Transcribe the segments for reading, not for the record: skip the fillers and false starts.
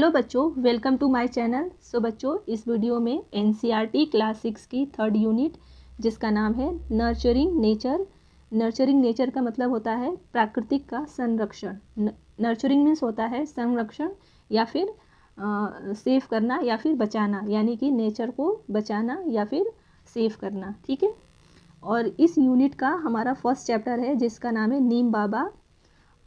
Hello बच्चों, welcome to my channel. सो बच्चों, इस वीडियो में एनसीईआरटी क्लास 6 की 3rd यूनिट जिसका नाम है नर्चरिंग नेचर। नर्चरिंग नेचर का मतलब होता है प्राकृतिक का संरक्षण। नर्चरिंग मीन्स होता है संरक्षण या फिर सेव करना या फिर बचाना, यानी कि नेचर को बचाना या फिर सेव करना। ठीक है। और इस यूनिट का हमारा फर्स्ट चैप्टर है जिसका नाम है नीम बाबा।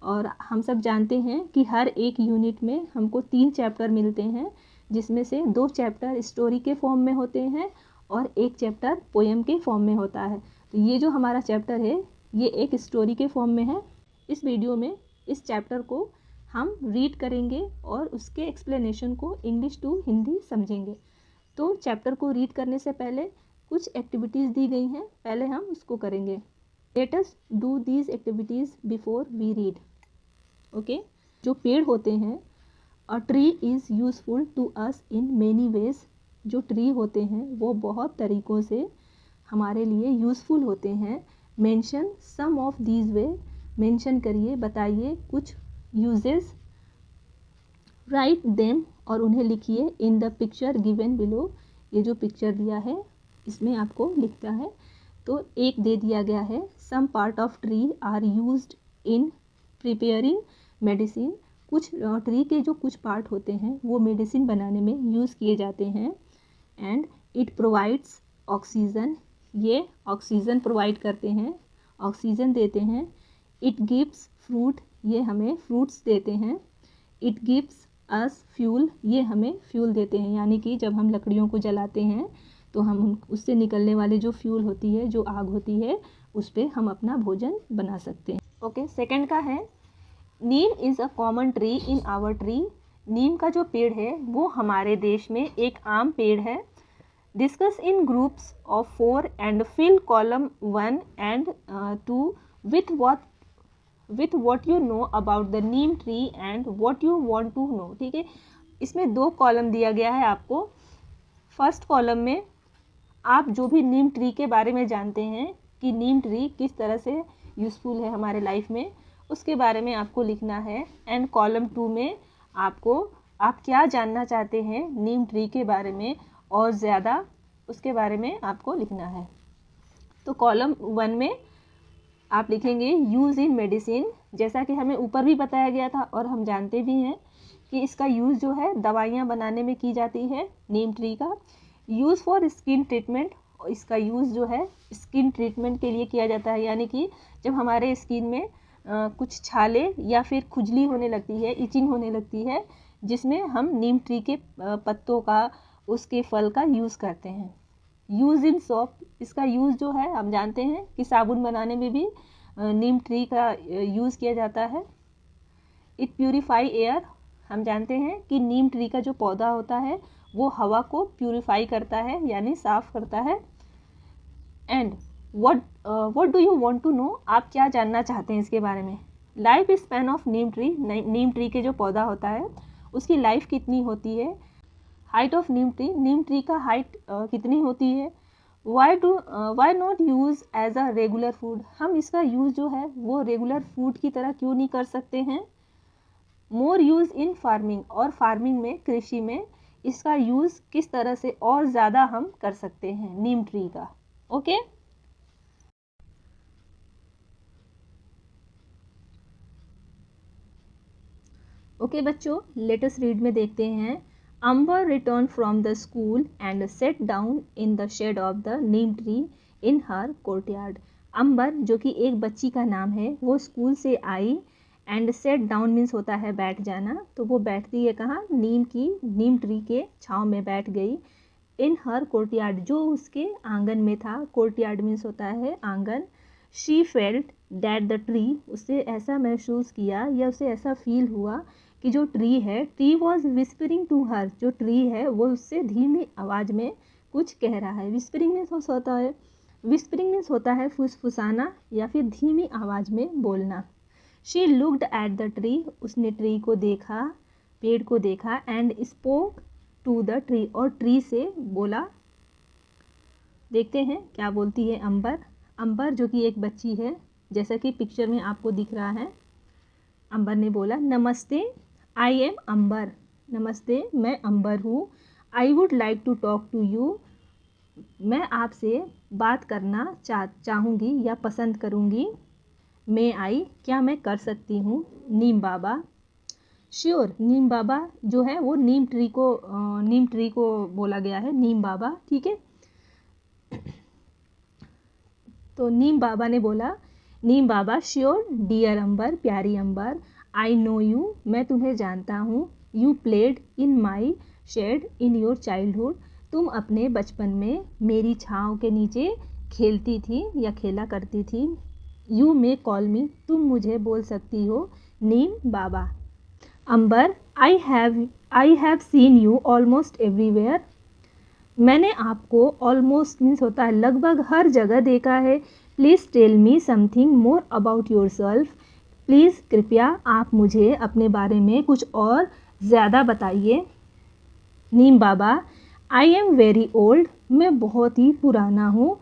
और हम सब जानते हैं कि हर एक यूनिट में हमको 3 चैप्टर मिलते हैं, जिसमें से 2 चैप्टर स्टोरी के फॉर्म में होते हैं और 1 चैप्टर पोएम के फॉर्म में होता है। तो ये जो हमारा चैप्टर है ये एक स्टोरी के फॉर्म में है। इस वीडियो में इस चैप्टर को हम रीड करेंगे और उसके एक्सप्लेनेशन को इंग्लिश टू हिंदी समझेंगे। तो चैप्टर को रीड करने से पहले कुछ एक्टिविटीज़ दी गई हैं, पहले हम उसको करेंगे। Let us do these activities before we read. Okay. जो पेड़ होते हैं, a tree is useful to us in many ways. जो ट्री होते हैं वो बहुत तरीक़ों से हमारे लिए यूज़फुल होते हैं। Mention some of these way. Mention करिए, बताइए कुछ यूजेस। राइट देम, और उन्हें लिखिए in the picture given below. ये जो पिक्चर दिया है इसमें आपको लिखता है। तो एक दे दिया गया है, some part of tree are used in preparing medicine. कुछ ट्री के जो कुछ पार्ट होते हैं वो मेडिसिन बनाने में यूज़ किए जाते हैं। And it provides oxygen. ये ऑक्सीजन प्रोवाइड करते हैं, ऑक्सीजन देते हैं। It gives fruit. ये हमें फ्रूट्स देते हैं। It gives us fuel. ये हमें फ्यूल देते हैं, यानी कि जब हम लकड़ियों को जलाते हैं तो हम उससे निकलने वाले जो फ्यूल होती है, जो आग होती है, उस पर हम अपना भोजन बना सकते हैं। ओके। सेकंड का है, neem is a common tree in our tree. Neem का जो पेड़ है वो हमारे देश में एक आम पेड़ है। Discuss in groups of 4 and fill column 1 and 2 with what you know about the neem tree and what you want to know। ठीक है। इसमें 2 कॉलम दिया गया है आपको। फर्स्ट कॉलम में आप जो भी नीम ट्री के बारे में जानते हैं कि नीम ट्री किस तरह से यूज़फुल है हमारे लाइफ में, उसके बारे में आपको लिखना है। एंड कॉलम 2 में आप क्या जानना चाहते हैं नीम ट्री के बारे में और ज़्यादा, उसके बारे में आपको लिखना है। तो कॉलम 1 में आप लिखेंगे यूज़ इन मेडिसिन। जैसा कि हमें ऊपर भी बताया गया था और हम जानते भी हैं कि इसका यूज़ जो है दवाइयाँ बनाने में की जाती है नीम ट्री का। Use for skin treatment. इसका यूज़ जो है स्किन ट्रीटमेंट के लिए किया जाता है, यानी कि जब हमारे स्किन में कुछ छाले या फिर खुजली होने लगती है, इचिंग होने लगती है, जिसमें हम नीम ट्री के पत्तों का, उसके फल का यूज़ करते हैं। Use in soap. इसका यूज़ जो है हम जानते हैं कि साबुन बनाने में भी नीम ट्री का यूज़ किया जाता है। It purify air. हम जानते हैं कि नीम ट्री का जो पौधा होता है वो हवा को प्यूरीफाई करता है, यानी साफ़ करता है। And what do you want to know। आप क्या जानना चाहते हैं इसके बारे में। Life span of neem tree. Neem tree के जो पौधा होता है उसकी लाइफ कितनी होती है। Height of neem tree. Neem tree का हाइट कितनी होती है। Why not use as a regular food. हम इसका यूज़ जो है वो रेगुलर फूड की तरह क्यों नहीं कर सकते हैं। मोर यूज़ इन फार्मिंग। और फार्मिंग में, कृषि में इसका यूज़ किस तरह से और ज़्यादा हम कर सकते हैं नीम ट्री का। ओके। ओके बच्चों, लेटेस्ट रीड में देखते हैं। Ambar return from the school and set down in the shade of the neem tree in her courtyard. Ambar, जो कि एक बच्ची का नाम है, वो स्कूल से आई। एंड सेट डाउन मीन्स होता है बैठ जाना। तो वो बैठती है कहाँ, नीम ट्री के छाँव में बैठ गई। इन हर कोर्टयार्ड, जो उसके आंगन में था। कोर्टयार्ड मीन्स होता है आंगन। She felt that the tree, उससे ऐसा महसूस किया या उसे ऐसा फील हुआ कि जो ट्री है, tree was whispering to her, जो ट्री है वो उससे धीमी आवाज़ में कुछ कह रहा है। विस्परिंग मीन्स होता है, विस्परिंग मीन्स होता है फुसफुसाना या फिर धीमी आवाज़ में बोलना। She looked at the tree, उसने ट्री को देखा, पेड़ को देखा। And spoke to the tree, और ट्री से बोला। देखते हैं क्या बोलती है अम्बर। अम्बर जो कि एक बच्ची है, जैसा कि पिक्चर में आपको दिख रहा है। अम्बर ने बोला, नमस्ते, आई एम अम्बर। नमस्ते, मैं अंबर हूँ। I would like to talk to you. मैं आपसे बात करना चाहूँगी या पसंद करूँगी। मे आई, क्या मैं कर सकती हूँ। नीम बाबा, श्योर। नीम बाबा जो है वो नीम ट्री को बोला गया है, नीम बाबा, ठीक है। तो नीम बाबा ने बोला, नीम बाबा, श्योर डियर अंबर, प्यारी अंबर, आई नो यू, मैं तुम्हें जानता हूँ। You played in my shade in your childhood, तुम अपने बचपन में मेरी छाँव के नीचे खेलती थी या खेला करती थी। यू मे कॉल मी, तुम मुझे बोल सकती हो Neem Baba. Ambar, I have seen you almost everywhere, मैंने आपको ऑलमोस्ट मीन्स होता है लगभग हर जगह देखा है। Please tell me something more about yourself, please कृपया आप मुझे अपने बारे में कुछ और ज़्यादा बताइए। Neem Baba, I am very old, मैं बहुत ही पुराना हूँ।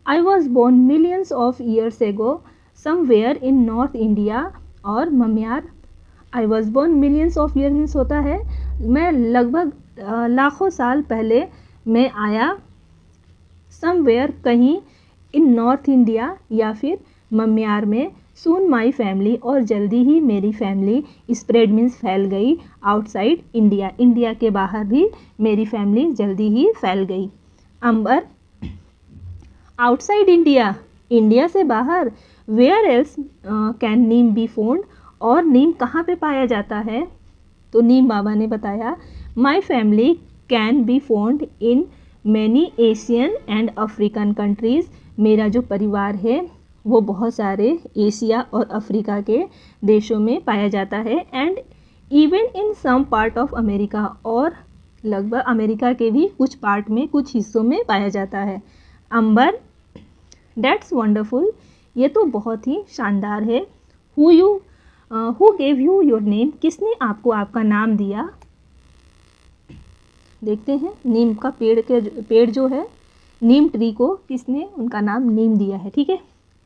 I was born millions of years ago somewhere in north India, और Myanmar, I was born millions of year means होता है मैं लगभग लाखों साल पहले मैं आया। समवेयर, कहीं, इन नॉर्थ इंडिया या फिर मम्यार में। सून माई फैमिली, और जल्दी ही मेरी फैमिली स्प्रेड मीन्स फैल गई। आउटसाइड इंडिया, इंडिया के बाहर भी मेरी फैमिली जल्दी ही फैल गई। अंबर, आउटसाइड इंडिया, इंडिया से बाहर। Where else can neem be found, और नीम कहाँ पे पाया जाता है। तो नीम बाबा ने बताया, my family can be found in many Asian and African countries, मेरा जो परिवार है वो बहुत सारे एशिया और अफ्रीका के देशों में पाया जाता है। And even in some part of America, और लगभग अमेरिका के भी कुछ पार्ट में, कुछ हिस्सों में पाया जाता है। अंबर, दैट्स वंडरफुल, ये तो बहुत ही शानदार है। Who gave you your name, किसने आपको आपका नाम दिया। देखते हैं नीम का पेड़ जो है, नीम ट्री को किसने उनका नाम नीम दिया है, ठीक है।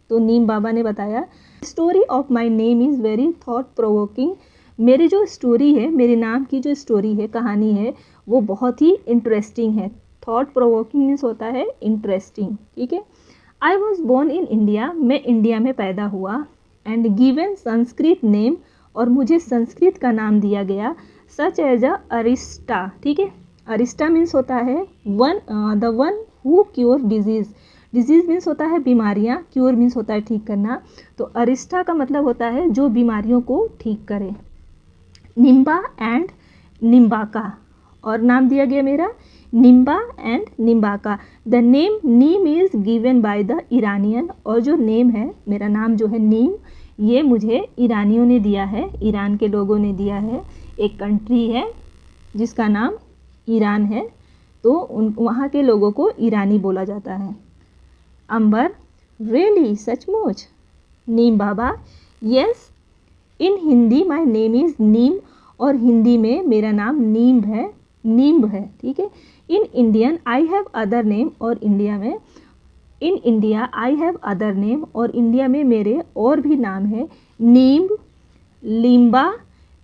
तो नीम बाबा ने बताया, story of my name is very thought provoking, मेरी जो स्टोरी है, मेरे नाम की जो स्टोरी है, कहानी है, वो बहुत ही इंटरेस्टिंग है। थॉट प्रोवोकिंग मीन्स होता है इंटरेस्टिंग, ठीक है। I was born in India, मैं इंडिया में पैदा हुआ। एंड गिवन संस्कृत नेम, और मुझे संस्कृत का नाम दिया गया। सच एज अरिस्टा, ठीक है। अरिस्टा मीन्स होता है the one who cure disease, disease means होता है बीमारियाँ, क्योर मीन्स होता है ठीक करना। तो अरिस्टा का मतलब होता है जो बीमारियों को ठीक करे। निम्बा एंड निम्बाका, और नाम दिया गया मेरा nimba and nimbaka. The name neem is given by the Iranian, और जो नेम है, मेरा नाम जो है नीम, ये मुझे ईरानियों ने दिया है, ईरान के लोगों ने दिया है। एक कंट्री है जिसका नाम ईरान है, तो वहाँ के लोगों को ईरानी बोला जाता है। अंबर, रियली, सचमुच। Neem Baba, yes, in Hindi my name is neem, और हिंदी में मेरा नाम नीम है, ठीक है। In Indian I have other name, और इंडिया में, in India I have other name, और इंडिया में मेरे और भी नाम है। नीम, लिम्बा,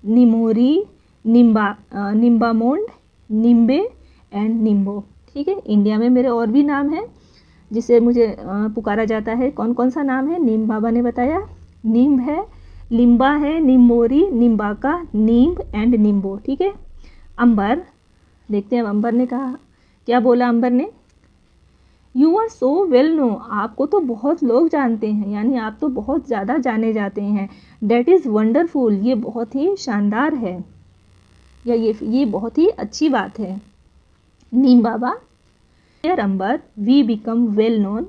निमोरी, निम्बामोंड, निम्बे एंड निम्बो, ठीक है। इंडिया में मेरे और भी नाम हैं जिसे मुझे पुकारा जाता है। कौन कौन सा नाम है, नीम बाबा ने बताया, नीम है, लिम्बा है, निम्बोरी, निम्बाका, नीम एंड निम्बो, ठीक है। अंबर, देखते हैं अंबर ने कहा, क्या बोला अंबर ने। You are so well known, आपको तो बहुत लोग जानते हैं, यानी आप तो बहुत ज़्यादा जाने जाते हैं। डैट इज़ वंडरफुल, ये बहुत ही शानदार है, या ये बहुत ही अच्छी बात है। Neem Baba, dear Ambar, we become well known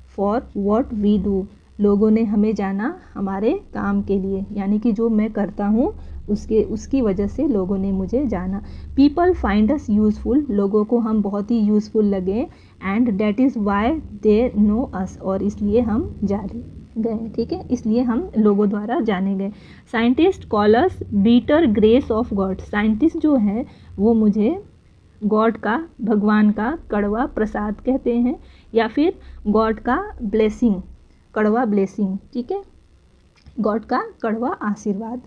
for what we do, लोगों ने हमें जाना हमारे काम के लिए, यानी कि जो मैं करता हूँ उसकी वजह से लोगों ने मुझे जाना। पीपल फाइंड अस यूज़फुल, लोगों को हम बहुत ही यूज़फुल लगे। And that is why they know us, और इसलिए हम जाने गए, ठीक है, इसलिए हम लोगों द्वारा जाने गए। Scientist call us bitter grace of God, scientist जो है वो मुझे गॉड का, भगवान का कड़वा प्रसाद कहते हैं, या फिर गॉड का ब्लेसिंग, कड़वा ब्लेसिंग, ठीक है, गॉड का कड़वा आशीर्वाद।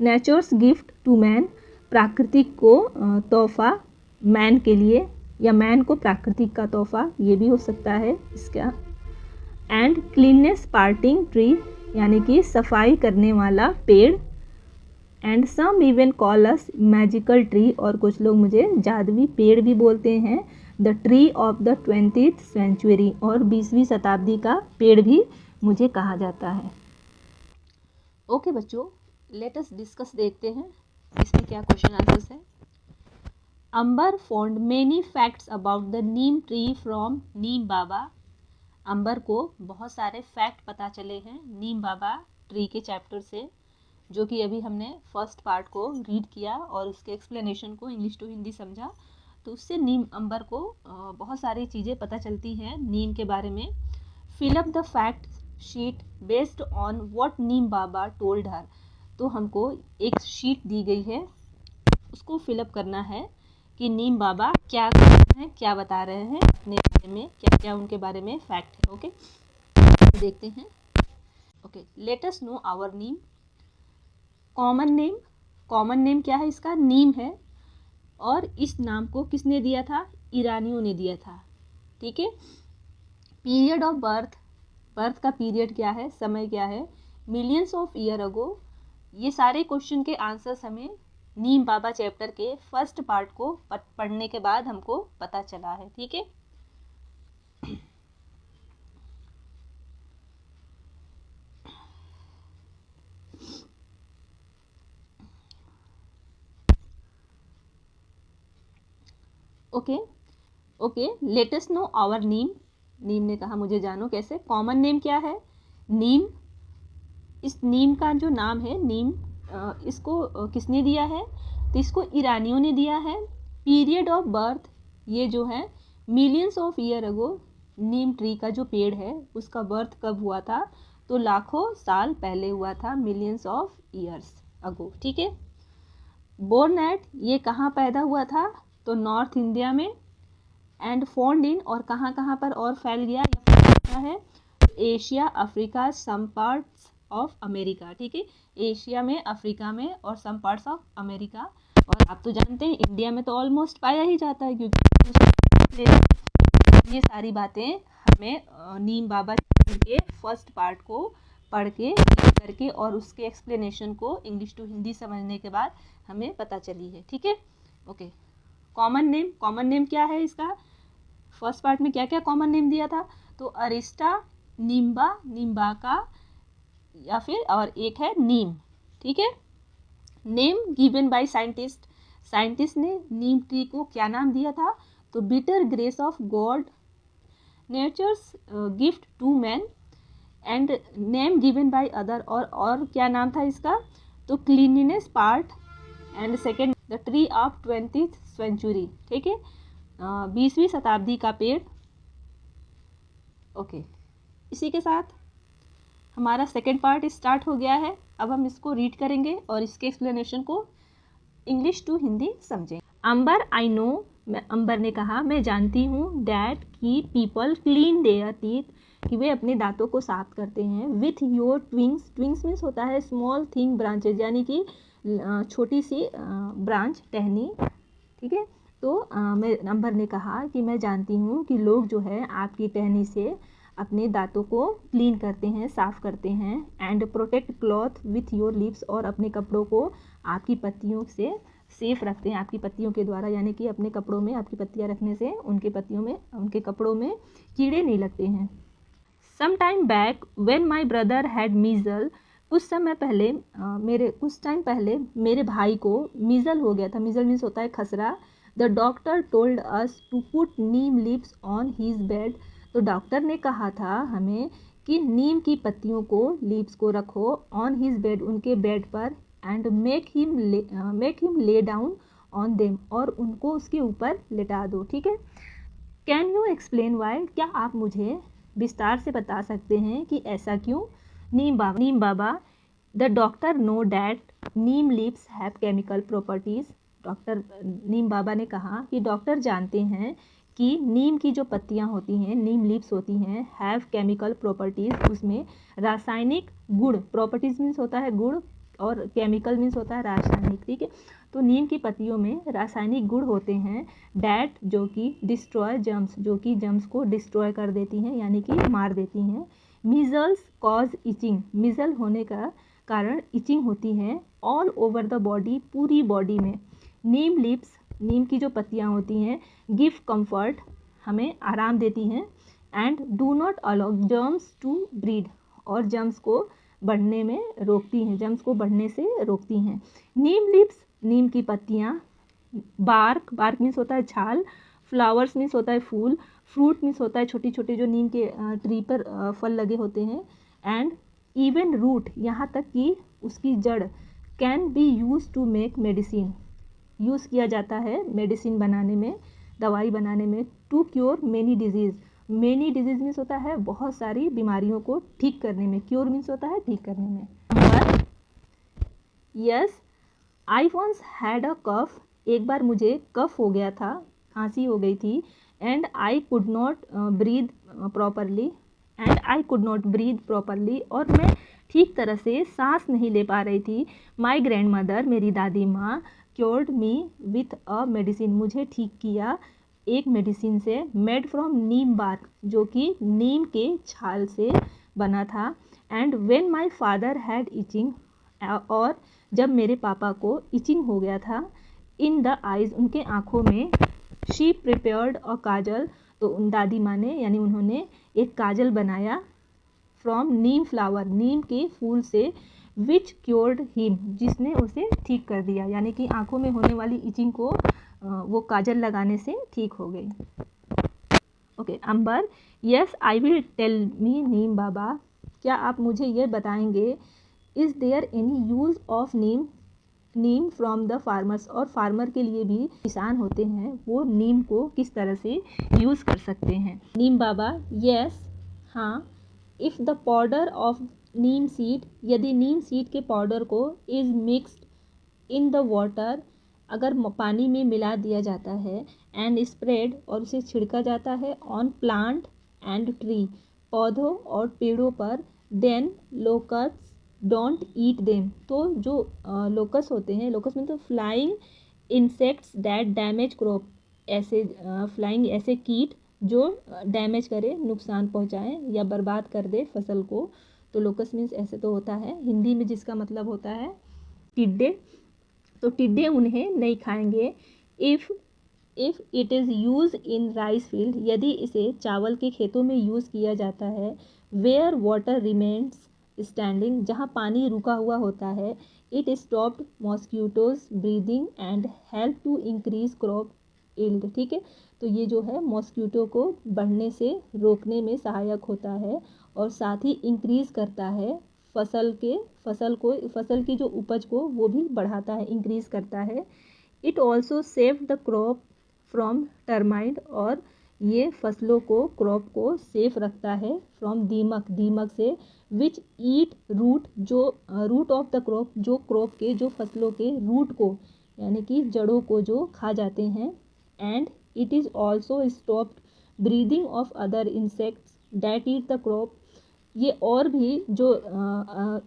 नेचर्स गिफ्ट टू मैन, प्राकृतिक को तोहफा मैन के लिए, या मैन को प्राकृतिक का तोहफा, ये भी हो सकता है इसका। एंड क्लीननेस पार्टिंग ट्री, यानी कि सफाई करने वाला पेड़। And some even call us magical tree, और कुछ लोग मुझे जादुई पेड़ भी बोलते हैं। The tree of the 20th century, और 20वीं शताब्दी का पेड़ भी मुझे कहा जाता है। ओके बच्चों, लेट अस डिस्कस, देखते हैं इसमें क्या क्वेश्चन आंसर्स है। Ambar found many facts about the neem tree from Neem Baba. Ambar को बहुत सारे फैक्ट पता चले हैं नीम बाबा ट्री के चैप्टर से, जो कि अभी हमने फर्स्ट पार्ट को रीड किया और उसके एक्सप्लेनेशन को इंग्लिश टू हिंदी समझा। तो उससे नीम अंबर को बहुत सारी चीज़ें पता चलती हैं नीम के बारे में। Fill up the fact sheet based on what Neem Baba told her. तो हमको एक शीट दी गई है, उसको फिलअप करना है कि नीम बाबा क्या कर रहे हैं, क्या बता रहे हैं अपने बारे में, क्या क्या उनके बारे में फैक्ट है। ओके, देखते हैं। Okay, let us know our neem. Common name, common name क्या है इसका? नीम है। और इस नाम को किसने दिया था? ईरानियों ने दिया था। ठीक है। पीरियड ऑफ बर्थ, बर्थ का पीरियड क्या है, समय क्या है? Millions of year ago. ये सारे क्वेश्चन के आंसर्स हमें नीम बाबा चैप्टर के फर्स्ट पार्ट को पढ़ने के बाद हमको पता चला है। ठीक है। Okay okay, let us know our neem. Neem ने कहा मुझे जानो कैसे। कॉमन नेम क्या है? नीम। इस नीम का जो नाम है नीम, इसको किसने दिया है? तो इसको ईरानियों ने दिया है। पीरियड ऑफ बर्थ, ये जो है millions of year ago, Neem tree का जो पेड़ है उसका बर्थ कब हुआ था? तो लाखों साल पहले हुआ था, मिलियंस ऑफ ईयर्स अगो। ठीक है। बोर्न एट, ये कहाँ पैदा हुआ था? तो नॉर्थ इंडिया में। एंड फाउंड इन, और कहाँ कहाँ पर और फैल गया है? Asia, Africa, some parts of America. ठीक है। एशिया में, अफ्रीका में, और सम पार्ट्स ऑफ अमेरिका। और आप तो जानते हैं इंडिया में तो ऑलमोस्ट पाया ही जाता है, क्योंकि ये सारी बातें हमें नीम बाबा के फर्स्ट पार्ट को पढ़ के करके और उसके एक्सप्लेनेशन को इंग्लिश टू हिंदी समझने के बाद हमें पता चली है। ठीक है। Okay, common name, common name क्या है इसका? फर्स्ट पार्ट में क्या क्या कॉमन नेम दिया था? तो अरिस्टा, नीम्बा, नीम्बाका, या फिर और एक है नीम। ठीक है। Name given by scientist, scientist ने नीम ट्री को क्या नाम दिया था? तो bitter grace of God, nature's gift to man. And name given by other, और क्या नाम था इसका? तो cleanliness part. And second the tree of 20th century. ठीक है। 20वीं शताब्दी का पेड़। ओके, इसी के साथ हमारा सेकेंड पार्ट स्टार्ट हो गया है। अब हम इसको रीड करेंगे और इसके एक्सप्लेनेशन को इंग्लिश टू हिंदी समझें। अंबर, आई नो, अंबर ने कहा मैं जानती हूँ, डैट कि पीपल क्लीन देयर टीथ, कि वे अपने दांतों को साफ करते हैं। विथ योर ट्विंग्स, ट्विंग्स मीन्स होता है स्मॉल थिंग ब्रांचेज, यानी कि छोटी सी ब्रांच, टहनी। ठीक है। तो अंबर ने कहा कि मैं जानती हूँ कि लोग जो है आपकी टहनी से अपने दांतों को क्लीन करते हैं, साफ़ करते हैं। And protect cloth with your lips, और अपने कपड़ों को आपकी पत्तियों से सेफ रखते हैं, आपकी पत्तियों के द्वारा, यानी कि अपने कपड़ों में आपकी पत्तियाँ रखने से उनके पत्तियों में, उनके कपड़ों में कीड़े नहीं लगते हैं। Some time back when my brother had measle, कुछ टाइम पहले मेरे भाई को मीजल हो गया था। मीजल मीन्स होता है खसरा। The doctor told us to put neem leaves on his bed, तो डॉक्टर ने कहा था हमें कि नीम की पत्तियों को, लीव्स को रखो ऑन हिज बेड, उनके बेड पर। And make him lay down on them, और उनको उसके ऊपर लेटा दो। ठीक है। कैन यू एक्सप्लेन वाई, क्या आप मुझे विस्तार से बता सकते हैं कि ऐसा क्यों? Neem Baba, the doctor know that neem leaves have chemical properties, doctor Neem Baba ने कहा कि डॉक्टर जानते हैं कि नीम की जो पत्तियां होती हैं, नीम लीव्स होती हैं, हैव केमिकल प्रॉपर्टीज़, उसमें रासायनिक गुण, प्रॉपर्टीज़ मीन्स होता है गुण, और केमिकल मीन्स होता है रासायनिक, ठीक है। तो नीम की पत्तियों में रासायनिक गुण होते हैं डैट जो कि डिस्ट्रॉय जर्म्स, जो कि जर्म्स को डिस्ट्रॉय कर देती हैं यानी कि मार देती हैं। मीजल्स कॉज इचिंग, मीजल होने का कारण इचिंग होती है ऑल ओवर द बॉडी, पूरी बॉडी में। नीम लीव्स, नीम की जो पत्तियाँ होती हैं, गिव कंफर्ट, हमें आराम देती हैं। And do not allow germs to breed, और जर्म्स को बढ़ने में रोकती हैं, जर्म्स को बढ़ने से रोकती हैं। नीम लीव्स, नीम की पत्तियाँ। बार्क, बार्क मीन्स होता है छाल। फ्लावर्स मीन्स होता है फूल। फ्रूट मीन्स होता है छोटे छोटे जो नीम के ट्री पर फल लगे होते हैं। एंड इवन रूट, यहाँ तक कि उसकी जड़, can be use to make medicine, use किया जाता है मेडिसिन बनाने में, दवाई बनाने में। To cure many diseases, many diseases means होता है बहुत सारी बीमारियों को ठीक करने में, क्योर मीन्स होता है ठीक करने में। Number yes, I once had a cough, एक बार मुझे कफ हो गया था, खांसी हो गई थी। And I could not breathe properly, and I could not breathe properly, और मैं ठीक तरह से सांस नहीं ले पा रही थी। माई ग्रैंड मदर, मेरी दादी माँ, cured me with a medicine, मुझे ठीक किया एक मेडिसिन से। मेड फ्रॉम नीम बार्क, जो कि नीम के छाल से बना था। And when my father had itching, और जब मेरे पापा को इचिंग हो गया था, इन द आइज़, उनके आँखों में, शी प्रिपेयर्ड अ काजल, तो उन दादी माँ ने यानी उन्होंने एक काजल बनाया फ्रॉम नीम फ्लावर, नीम के फूल से। विच क्योर्ड हिम, जिसने उसे ठीक कर दिया, यानी कि आंखों में होने वाली इचिंग को वो काजल लगाने से ठीक हो गई। Okay, Ambar yes I will tell me Neem Baba, क्या आप मुझे ये बताएंगे, is there any use of neem, neem from the farmers, और फार्मर के लिए भी, किसान होते हैं वो नीम को किस तरह से यूज़ कर सकते हैं। नीम बाबा यस, हाँ। If the powder of neem seed, यदि नीम सीड के पाउडर को, is mixed in the water, अगर पानी में मिला दिया जाता है। एंड स्प्रेड, और उसे छिड़का जाता है। ऑन प्लांट एंड ट्री, पौधों और पेड़ों पर। Then locusts don't eat them, तो जो लोकस होते हैं, लोकस में तो flying insects that damage crop, ऐसे फ्लाइंग ऐसे कीट जो डैमेज करे, नुकसान पहुंचाए या बर्बाद कर दे फसल को, तो लोकस मीन्स ऐसे तो होता है हिंदी में, जिसका मतलब होता है टिड्डे, तो टिड्डे उन्हें नहीं खाएंगे। If it is use in rice field, यदि इसे चावल के खेतों में यूज़ किया जाता है। वेयर वाटर रिमेन्स स्टैंडिंग, जहाँ पानी रुका हुआ होता है। It stopped mosquitoes breathing and help to increase crop yield, ठीक है। तो ये जो है मॉस्क्यूटो को बढ़ने से रोकने में सहायक होता है, और साथ ही इंक्रीज़ करता है फसल की जो उपज को वो भी बढ़ाता है, इंक्रीज़ करता है। It also save the crop from termite, और ये फसलों को, क्रॉप को सेफ रखता है फ्रॉम दीमक, दीमक से। विच ईट रूट, जो रूट ऑफ द क्रॉप, जो क्रॉप के, जो फसलों के रूट को, यानी कि जड़ों को जो खा जाते हैं। And it is also stopped breathing of other insects that eat the crop, ये और भी जो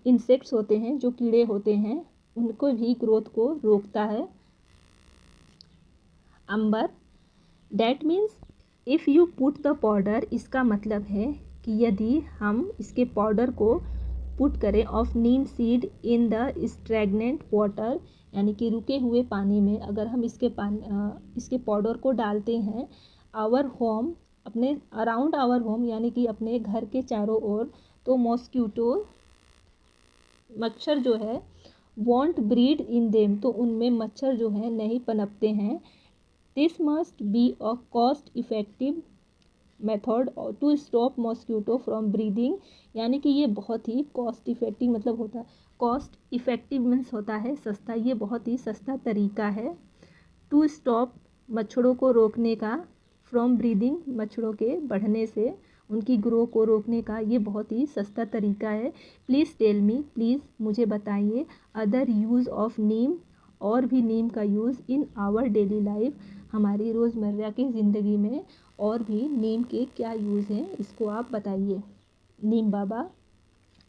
इंसेक्ट्स होते हैं, जो कीड़े होते हैं, उनको भी ग्रोथ को रोकता है। Ambar that means if you put the powder, इसका मतलब है कि यदि हम इसके पाउडर को पुट करें of neem seed in the stagnant water, यानी कि रुके हुए पानी में अगर हम इसके पाउडर को डालते हैं। आवर होम, अपने अराउंड आवर होम, यानी कि अपने घर के चारों ओर, तो मॉस्क्यूटो, मच्छर जो है, वॉन्ट ब्रीड इन देम, तो उनमें मच्छर जो है नहीं पनपते हैं। This must be a cost effective method to stop mosquito from breathing, यानी कि ये बहुत ही कॉस्ट इफ़ेक्टिव, मतलब होता है कॉस्ट इफ़ेक्टिव मीन्स होता है सस्ता, ये बहुत ही सस्ता तरीका है टू स्टॉप, मच्छरों को रोकने का, फ्रॉम ब्रीदिंग, मच्छरों के बढ़ने से, उनकी ग्रो को रोकने का ये बहुत ही सस्ता तरीका है। प्लीज़ टेल मी, प्लीज़ मुझे बताइए, अदर यूज़ ऑफ नीम, और भी नीम का use in our daily life, हमारी रोज़मर्रा की ज़िंदगी में और भी नीम के क्या यूज़ हैं, इसको आप बताइए। नीम बाबा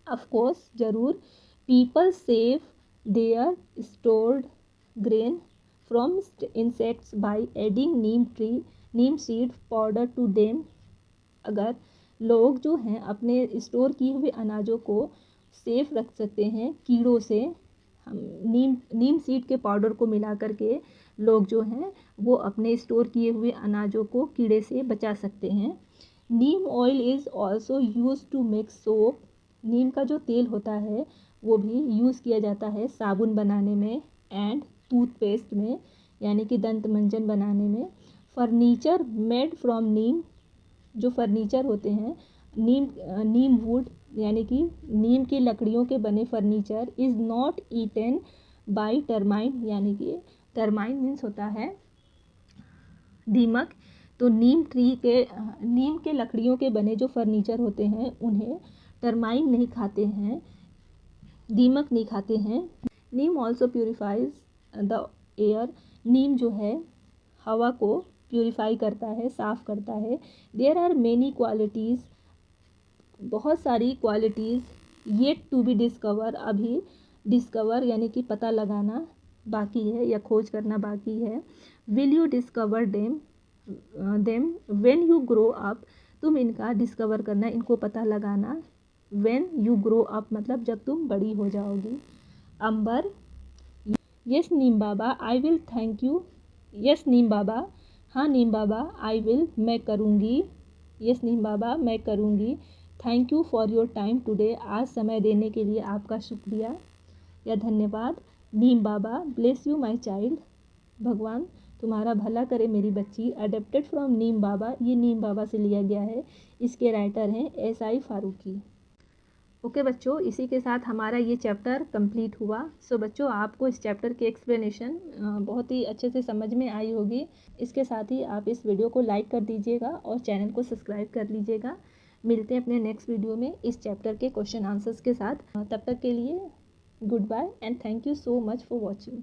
ऑफ कोर्स, ज़रूर। People save their stored grain from insects by adding neem seed powder to them. अगर लोग जो हैं अपने स्टोर किए हुए अनाजों को सेफ रख सकते हैं कीड़ों से, हम नीम सीड के पाउडर को मिला करके लोग जो हैं वो अपने स्टोर किए हुए अनाजों को कीड़े से बचा सकते हैं। Neem oil is also use to make soap. Neem का जो तेल होता है वो भी यूज़ किया जाता है साबुन बनाने में एंड टूथपेस्ट में, यानी कि दंत मंजन बनाने में। फर्नीचर मेड फ्रॉम नीम, जो फर्नीचर होते हैं नीम वुड यानी कि नीम की लकड़ियों के बने furniture is not eaten by termite, यानी कि टर्माइन मीन्स होता है दीमक। तो नीम के लकड़ियों के बने जो फर्नीचर होते हैं उन्हें टर्माइन नहीं खाते हैं, दीमक नहीं खाते हैं। नीम ऑल्सो प्योरीफाइज द एयर। नीम जो है हवा को प्योरीफाई करता है, साफ़ करता है। देयर आर मेनी क्वालिटीज़, बहुत सारी qualities yet to be discover, अभी डिस्कवर यानी कि पता लगाना बाकी है या खोज करना बाकी है। Will you discover them when you grow up, तुम इनका डिस्कवर करना, इनको पता लगाना। व्हेन यू ग्रो अप मतलब जब तुम बड़ी हो जाओगी। Ambar, yes Neem Baba I will thank you. Yes Neem Baba, हाँ नीम बाबा, आई विल मैं करूँगी। यस नीम बाबा मैं करूँगी। Thank you for your time today, आज समय देने के लिए आपका शुक्रिया या धन्यवाद। नीम बाबा, ब्लेस यू माय चाइल्ड, भगवान तुम्हारा भला करे मेरी बच्ची। अडेप्टेड फ्रॉम नीम बाबा, ये नीम बाबा से लिया गया है। इसके राइटर हैं SI फारूकी। ओके बच्चों, इसी के साथ हमारा ये चैप्टर कंप्लीट हुआ। सो बच्चों, आपको इस चैप्टर की एक्सप्लेनेशन बहुत ही अच्छे से समझ में आई होगी। इसके साथ ही आप इस वीडियो को लाइक कर दीजिएगा और चैनल को सब्सक्राइब कर लीजिएगा। मिलते हैं अपने नेक्स्ट वीडियो में इस चैप्टर के क्वेश्चन आंसर्स के साथ। तब तक के लिए good bye and thank you so much for watching.